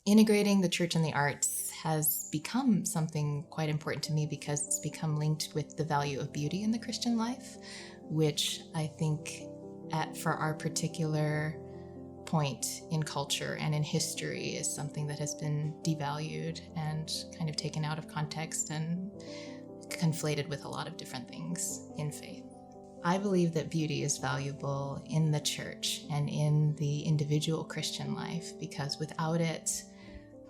Integrating the church and the arts has become something quite important to me because it's become linked with the value of beauty in the Christian life, which I think for our particular point in culture and in history is something that has been devalued and kind of taken out of context and conflated with a lot of different things in faith. I believe that beauty is valuable in the church and in the individual Christian life because without it,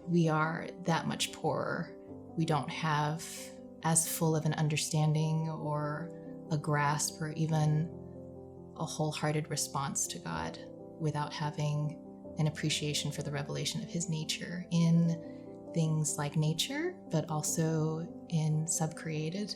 we are that much poorer. We don't have as full of an understanding or a grasp or even a wholehearted response to God without having an appreciation for the revelation of his nature in things like nature, but also in subcreated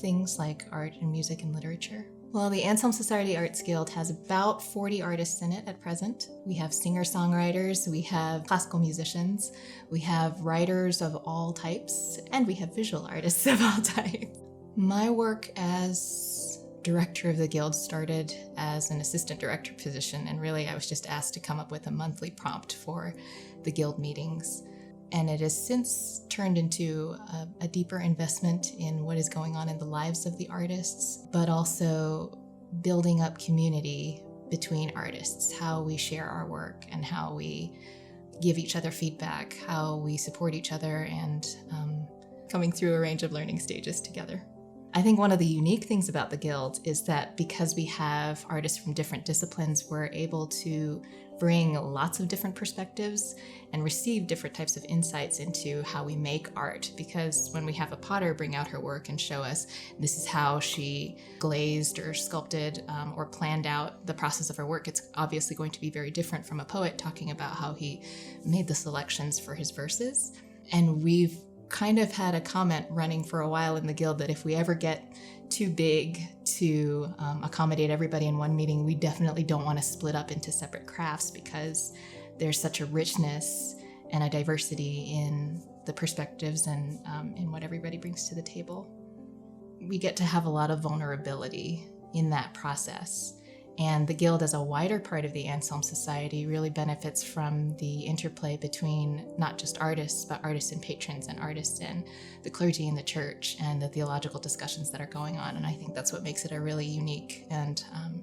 things like art and music and literature. Well, the Anselm Society Arts Guild has about 40 artists in it at present. We have singer-songwriters, we have classical musicians, we have writers of all types, and we have visual artists of all types. My work as director of the Guild started as an assistant director position, and really I was just asked to come up with a monthly prompt for the Guild meetings. And it has since turned into a deeper investment in what is going on in the lives of the artists, but also building up community between artists, how we share our work and how we give each other feedback, how we support each other, and coming through a range of learning stages together. I think one of the unique things about the Guild is that because we have artists from different disciplines, we're able to bring lots of different perspectives and receive different types of insights into how we make art. Because when we have a potter bring out her work and show us this is how she glazed or sculpted or planned out the process of her work, it's obviously going to be very different from a poet talking about how he made the selections for his verses. And we've kind of had a comment running for a while in the Guild that if we ever get too big to accommodate everybody in one meeting, we definitely don't want to split up into separate crafts because there's such a richness and a diversity in the perspectives and in what everybody brings to the table. We get to have a lot of vulnerability in that process. And the Guild, as a wider part of the Anselm Society, really benefits from the interplay between not just artists, but artists and patrons and artists and the clergy in the church and the theological discussions that are going on. And I think that's what makes it a really unique and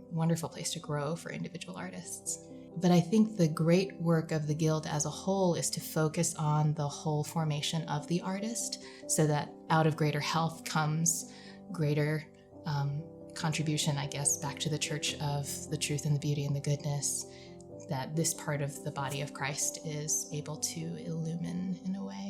wonderful place to grow for individual artists. But I think the great work of the Guild as a whole is to focus on the whole formation of the artist so that out of greater health comes greater contribution, I guess, back to the church of the truth and the beauty and the goodness that this part of the body of Christ is able to illumine in a way.